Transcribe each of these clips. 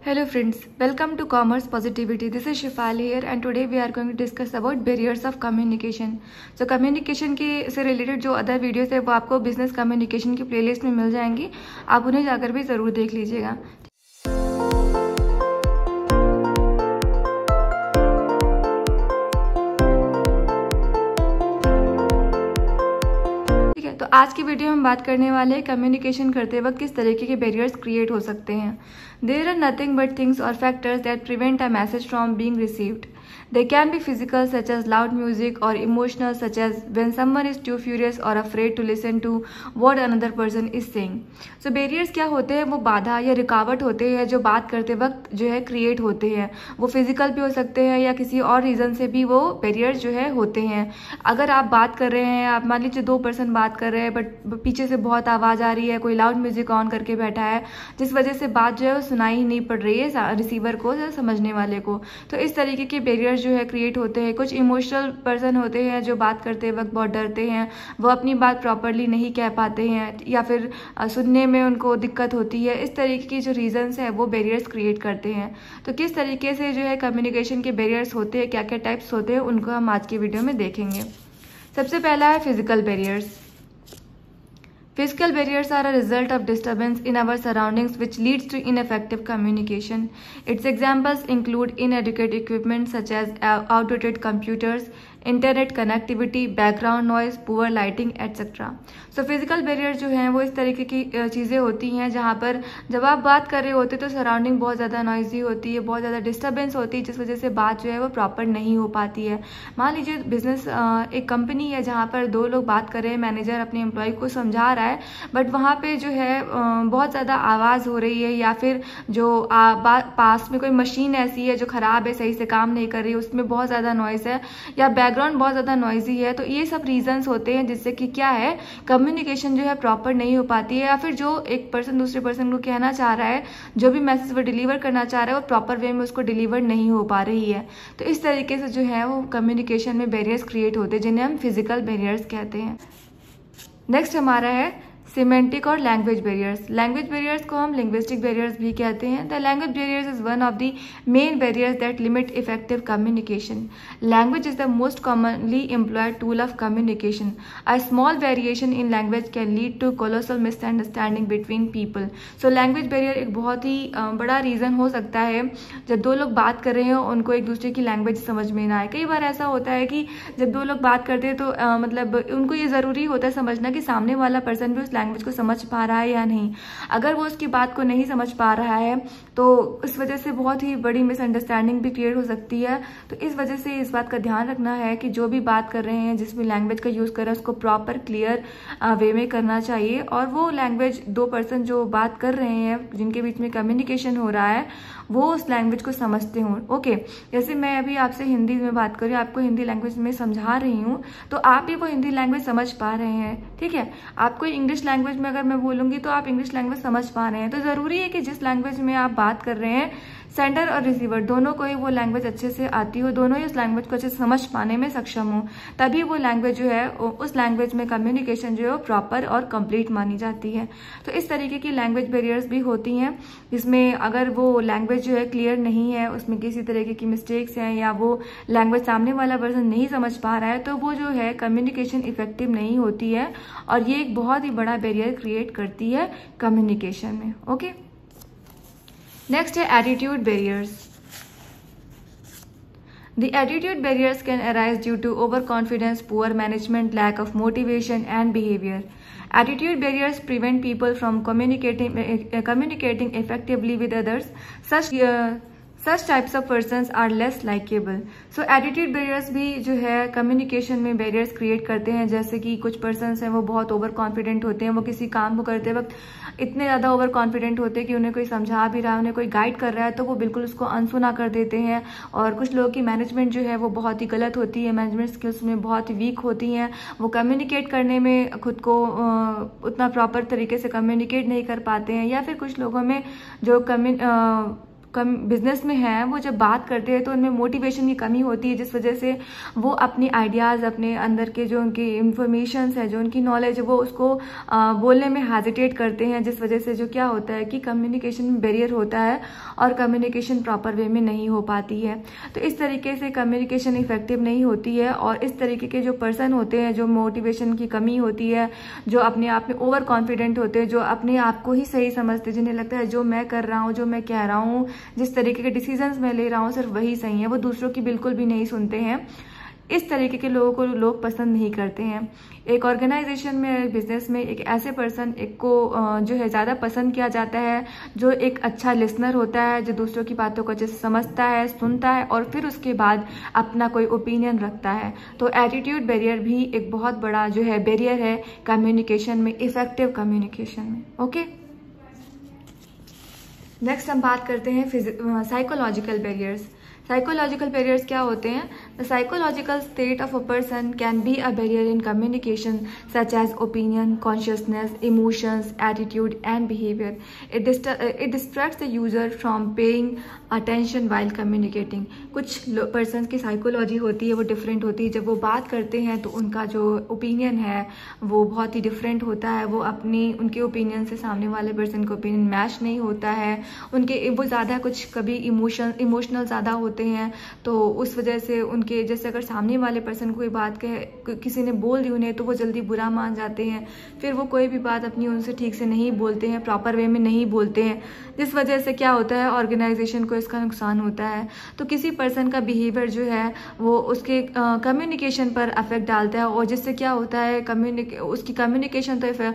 Hello friends, welcome to Commerce Positivity. This is Shifali here and today we are going to discuss about barriers of communication. So communication के से related जो other videos है वो आपको business communication की playlist में मिल जाएंगी. आप उन्हें जाकर भी ज़रूर देख लीजिएगा. तो आज की वीडियो में हम बात करने वाले हैं कम्युनिकेशन करते वक्त किस तरीके के बैरियर्स क्रिएट हो सकते हैं. There are nothing but things और factors that prevent a message from being received. They can be physical such as loud music or emotional such as when someone is too furious or afraid to listen to what another person is saying. So barriers क्या होते हैं? वो बाधा या रुकावट होते हैं जो बात करते वक्त जो है क्रिएट होते हैं. वो फिजिकल भी हो सकते हैं या किसी और रीज़न से भी वो बैरियर जो है होते हैं. अगर आप बात कर रहे हैं, आप मान लीजिए 2 पर्सन बात कर रहे हैं बट पीछे से बहुत आवाज़ आ रही है, कोई लाउड म्यूजिक ऑन करके बैठा है जिस वजह से बात जो है वो सुनाई नहीं पड़ रही है रिसीवर को या समझने वाले को. तो इस तरीके के बैरियर जो है क्रिएट होते हैं. कुछ इमोशनल पर्सन होते हैं जो बात करते वक्त बहुत डरते हैं, वो अपनी बात प्रॉपरली नहीं कह पाते हैं या फिर सुनने में उनको दिक्कत होती है. इस तरीके की जो रीजंस है वो बैरियर्स क्रिएट करते हैं. तो किस तरीके से जो है कम्युनिकेशन के बैरियर्स होते हैं, क्या क्या टाइप्स होते हैं, उनको हम आज की वीडियो में देखेंगे. सबसे पहला है physical barriers. Physical barriers are a result of disturbance in our surroundings which leads to ineffective communication. Its examples include inadequate equipment such as outdated computers, internet connectivity, background noise, poor lighting etcetera. So physical barrier जो हैं वो इस तरीके की चीज़ें होती हैं जहाँ पर जब आप बात कर रहे होते तो सराउंडिंग बहुत ज़्यादा नॉइजी होती है, बहुत ज़्यादा डिस्टर्बेंस होती है जिस वजह से बात जो है वो प्रॉपर नहीं हो पाती है. मान लीजिए बिजनेस एक कंपनी है जहाँ पर 2 लोग बात कर रहे हैं, मैनेजर अपने एम्प्लॉय को समझा रहा है बट वहाँ पर जो है बहुत ज़्यादा आवाज़ हो रही है या फिर जो पास में कोई मशीन ऐसी है जो ख़राब है, सही से काम नहीं कर रही है, उसमें बहुत ज़्यादा नॉइज़ है या बैकग्राउंड बहुत ज़्यादा नॉइजी है. तो ये सब रीजंस होते हैं जिससे कि क्या है कम्युनिकेशन जो है प्रॉपर नहीं हो पाती है या फिर जो एक पर्सन दूसरे पर्सन को कहना चाह रहा है, जो भी मैसेज वो डिलीवर करना चाह रहा है वो प्रॉपर वे में उसको डिलीवर नहीं हो पा रही है. तो इस तरीके से जो है वो कम्युनिकेशन में बैरियर्स क्रिएट होते हैं जिन्हें हम फिजिकल बैरियर्स कहते हैं. नेक्स्ट हमारा है सिमेंटिक और लैंग्वेज बैरियर्स. लैंग्वेज बैरियर्स को हम लिंग्विस्टिक बैरियर्स भी कहते हैं. The language barriers is one of the main barriers that limit effective communication. Language is the most commonly employed tool of communication. A small variation in language can lead to colossal misunderstanding between people. So language barrier एक बहुत ही बड़ा reason हो सकता है जब 2 लोग बात कर रहे हो उनको एक दूसरे की लैंग्वेज समझ में ना आए. कई बार ऐसा होता है कि जब 2 लोग बात करते हैं तो मतलब उनको ये ज़रूरी होता है समझना कि सामने वाला पर्सन भी उस लैंग्वेज को समझ पा रहा है या नहीं. अगर वो उसकी बात को नहीं समझ पा रहा है तो इस वजह से बहुत ही बड़ी मिसअंडरस्टैंडिंग भी क्रिएट हो सकती है. तो इस वजह से इस बात का ध्यान रखना है कि जो भी बात कर रहे हैं, जिसमें लैंग्वेज का यूज़ कर रहे हैं, उसको प्रॉपर क्लियर वे में करना चाहिए और वो लैंग्वेज 2 पर्सन जो बात कर रहे हैं जिनके बीच में कम्युनिकेशन हो रहा है वो उस लैंग्वेज को समझते हों. ओके, जैसे मैं अभी आपसे हिंदी में बात कर रही हूँ, आपको हिंदी लैंग्वेज में समझा रही हूँ तो आप भी वो हिंदी लैंग्वेज समझ पा रहे हैं. ठीक है, आपको इंग्लिश लैंग्वेज में अगर मैं बोलूँगी तो आप इंग्लिश लैंग्वेज समझ पा रहे हैं. तो ज़रूरी है कि जिस लैंग्वेज में आप बात कर रहे हैं सेंडर और रिसीवर दोनों को ही वो लैंग्वेज अच्छे से आती हो, दोनों ही उस लैंग्वेज को अच्छे से समझ पाने में सक्षम हो, तभी वो लैंग्वेज जो है उस लैंग्वेज में कम्युनिकेशन जो है प्रॉपर और कंप्लीट मानी जाती है. तो इस तरीके की लैंग्वेज बैरियर्स भी होती हैं जिसमें अगर वो लैंग्वेज जो है क्लियर नहीं है, उसमें किसी तरीके की मिस्टेक्स हैं या वो लैंग्वेज सामने वाला पर्सन नहीं समझ पा रहा है तो वो जो है कम्युनिकेशन इफेक्टिव नहीं होती है और ये एक बहुत ही बड़ा बैरियर क्रिएट करती है कम्युनिकेशन में. ओके, नेक्स्ट है attitude barriers. The attitude barriers can arise due to overconfidence, poor management, lack of motivation, and behavior. Attitude barriers prevent people from communicating effectively with others. Such types of persons are less likable. So attitude barriers भी जो है communication में barriers create करते हैं. जैसे कि कुछ persons हैं वो बहुत ओवर कॉन्फिडेंट होते हैं, वो किसी काम को करते वक्त इतने ज़्यादा ओवर कॉन्फिडेंट होते हैं कि उन्हें कोई समझा भी रहा है, उन्हें कोई गाइड कर रहा है तो वो बिल्कुल उसको अनसुना कर देते हैं. और कुछ लोगों की मैनेजमेंट जो है वो बहुत ही गलत होती है, मैनेजमेंट स्किल्स में बहुत ही वीक होती हैं, वो कम्युनिकेट करने में खुद को उतना प्रॉपर तरीके से कम्युनिकेट नहीं कर पाते हैं. या फिर कुछ लोगों में जो बिजनेस में हैं वो जब बात करते हैं तो उनमें मोटिवेशन की कमी होती है, जिस वजह से वो अपनी आइडियाज़, अपने अंदर के जो उनकी इंफॉर्मेशन है, जो उनकी नॉलेज है, वो उसको बोलने में हेजिटेट करते हैं, जिस वजह से जो क्या होता है कि कम्युनिकेशन में बैरियर होता है और कम्युनिकेशन प्रॉपर वे में नहीं हो पाती है। तो इस तरीके से कम्युनिकेशन इफेक्टिव नहीं होती है और इस तरीके के जो पर्सन होते हैं, जो मोटिवेशन की कमी होती है, जो अपने आप में ओवर कॉन्फिडेंट होते हैं, जो अपने आप को ही सही समझते, जिन्हें लगता है जो मैं कर रहा हूँ, जो मैं कह रहा हूँ, जिस तरीके के डिसीजंस मैं ले रहा हूँ सिर्फ वही सही है, वो दूसरों की बिल्कुल भी नहीं सुनते हैं। इस तरीके के लोगों को लोग पसंद नहीं करते हैं। एक ऑर्गेनाइजेशन में, बिजनेस में एक ऐसे पर्सन को जो है ज़्यादा पसंद किया जाता है जो एक अच्छा लिसनर होता है, जो दूसरों की बातों को अच्छे से समझता है, सुनता है और फिर उसके बाद अपना कोई ओपिनियन रखता है। तो एटीट्यूड बैरियर भी एक बहुत बड़ा जो है बैरियर है कम्युनिकेशन में, इफेक्टिव कम्युनिकेशन में। ओके, नेक्स्ट हम बात करते हैं साइकोलॉजिकल बैरियर्स। साइकोलॉजिकल बैरियर्स क्या होते हैं? The psychological state of a person can be a barrier in communication such as opinion, consciousness, emotions, attitude and behaviour. It distracts the user from paying attention while communicating. कुछ person की psychology होती है वो different होती है। जब वो बात करते हैं तो उनका जो ओपिनियन है वो बहुत ही डिफरेंट होता है। वो उनके ओपिनियन से सामने वाले पर्सन का ओपिनियन मैच नहीं होता है। वो ज़्यादा कुछ कभी इमोशनल ज़्यादा होते हैं, तो उस वजह से उनके, जैसे अगर सामने वाले पर्सन कोई बात किसी ने बोल दी उन्हें तो वो जल्दी बुरा मान जाते हैं, फिर वो कोई भी बात अपनी उनसे ठीक से नहीं बोलते हैं, प्रॉपर वे में नहीं बोलते हैं, जिस वजह से क्या होता है ऑर्गेनाइजेशन को इसका नुकसान होता है। तो किसी पर्सन का बिहेवियर जो है वो उसके कम्युनिकेशन पर अफेक्ट डालता है और जिससे क्या होता है उसकी कम्युनिकेशन तो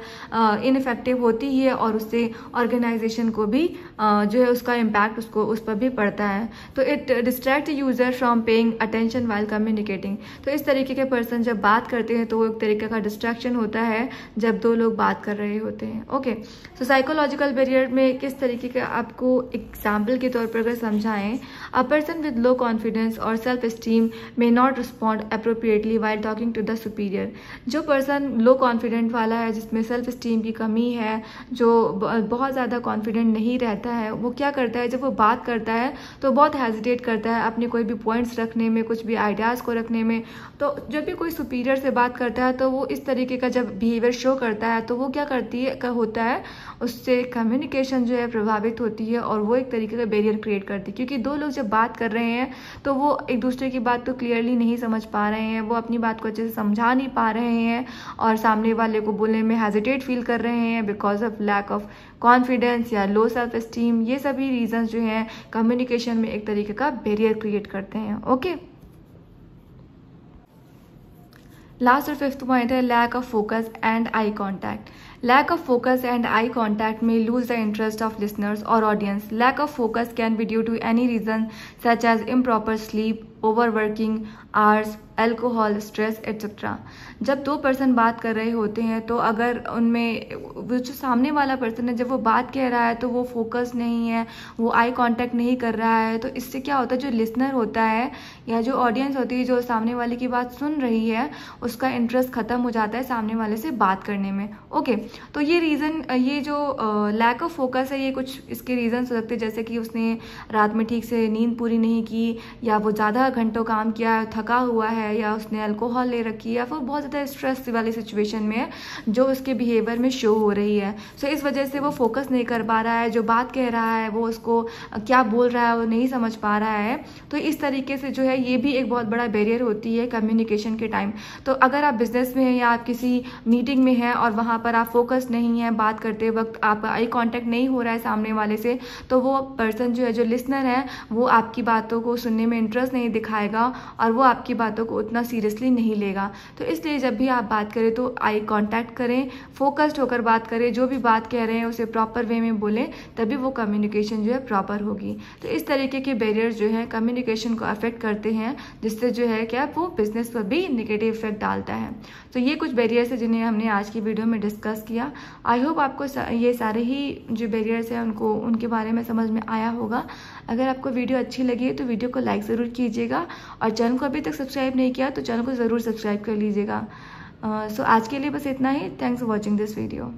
इनफेक्टिव होती ही है और उससे ऑर्गेनाइजेशन को भी जो है उसका इम्पैक्ट उस पर भी पड़ता है। तो it distract user from paying attention while communicating. तो इस तरीके के पर्सन जब बात करते हैं तो वो एक तरीके का डिस्ट्रैक्शन होता है जब दो लोग बात कर रहे होते हैं। ओके, सो साइकोलॉजिकल बैरियर में किस तरीके का आपको एग्जाम्पल के तौर पर अगर समझाएं, a person with low confidence और self esteem may not respond appropriately while talking to the superior. जो पर्सन लो कॉन्फिडेंट वाला है, जिसमें सेल्फ स्टीम की कमी है, जो बहुत ज़्यादा कॉन्फिडेंट नहीं रहता है, वो क्या करता है जब वो बात करता है तो बहुत हेजिटेट करता है अपने कोई भी पॉइंट्स रखने में, कुछ भी आइडियाज़ को रखने में। तो जब भी कोई सुपीरियर से बात करता है तो वो इस तरीके का जब बिहेवियर शो करता है तो वो क्या होता है उससे कम्युनिकेशन जो है प्रभावित होती है और वो एक तरीके का बैरियर क्रिएट करती है। क्योंकि दो लोग जब बात कर रहे हैं तो वो एक दूसरे की बात तो क्लियरली नहीं समझ पा रहे हैं, वो अपनी बात को अच्छे से समझा नहीं पा रहे हैं और सामने वाले को बोलने में हेजिटेट फील कर रहे हैं because of lack of confidence या लो सेल्फ स्टीम। ये सभी रीजंस जो हैं कम्युनिकेशन में एक तरीके का बैरियर क्रिएट करते हैं। ओके, लास्ट और फिफ्थ पॉइंट है lack of focus and eye contact. Lack of focus and eye contact may lose the interest of listeners or audience. Lack of focus can be due to any reason such as improper sleep, overworking, hours, alcohol, stress etcetera. जब दो person बात कर रहे होते हैं तो अगर उनमें जो सामने वाला पर्सन है जब वो बात कह रहा है तो वो फोकस नहीं है, वो आई कांटेक्ट नहीं कर रहा है, तो इससे क्या होता है जो लिसनर होता है या जो ऑडियंस होती है जो सामने वाले की बात सुन रही है उसका इंटरेस्ट खत्म हो जाता है सामने वाले से बात करने में। ओके, तो ये रीज़न, ये जो लैक ऑफ फोकस है, ये कुछ इसके रीज़न हो सकते हैं, जैसे कि उसने रात में ठीक से नींद पूरी नहीं की, या वो ज़्यादा घंटों काम किया, थका हुआ है, या उसने अल्कोहल ले रखी है, या फिर बहुत ज़्यादा स्ट्रेस वाली सिचुएशन में है जो उसके बिहेवियर में शो हो रही है। सो इस वजह से वो फोकस नहीं कर पा रहा है, जो बात कह रहा है वो उसको क्या बोल रहा है वो नहीं समझ पा रहा है। तो इस तरीके से जो है ये भी एक बहुत बड़ा बैरियर होती है कम्युनिकेशन के टाइम। तो अगर आप बिजनेस में हैं या आप किसी मीटिंग में हैं और वहाँ पर आप फोकस नहीं है, बात करते वक्त आप आई कॉन्टैक्ट नहीं हो रहा है सामने वाले से, तो वो पर्सन जो है, जो लिसनर है, वो आपकी बातों को सुनने में इंटरेस्ट नहीं दिखाएगा और वो आपकी बातों को उतना सीरियसली नहीं लेगा। तो इसलिए जब भी आप बात करें तो आई कांटेक्ट करें, फोकस्ड होकर बात करें, जो भी बात कह रहे हैं उसे प्रॉपर वे में बोलें, तभी वो कम्युनिकेशन जो है प्रॉपर होगी। तो इस तरीके के बैरियर्स जो है कम्युनिकेशन को अफेक्ट करते हैं, जिससे जो है क्या वो बिजनेस पर भी नेगेटिव इफेक्ट डालता है। तो ये कुछ बैरियर्स है जिन्हें हमने आज की वीडियो में डिस्कस किया। आई होप आपको ये सारे ही जो बैरियर्स हैं उनके बारे में समझ में आया होगा। अगर आपको वीडियो अच्छी लगी है तो वीडियो को लाइक ज़रूर कीजिएगा और चैनल को अभी तक सब्सक्राइब नहीं किया तो चैनल को ज़रूर सब्सक्राइब कर लीजिएगा। सो आज के लिए बस इतना ही। Thanks for watching this video.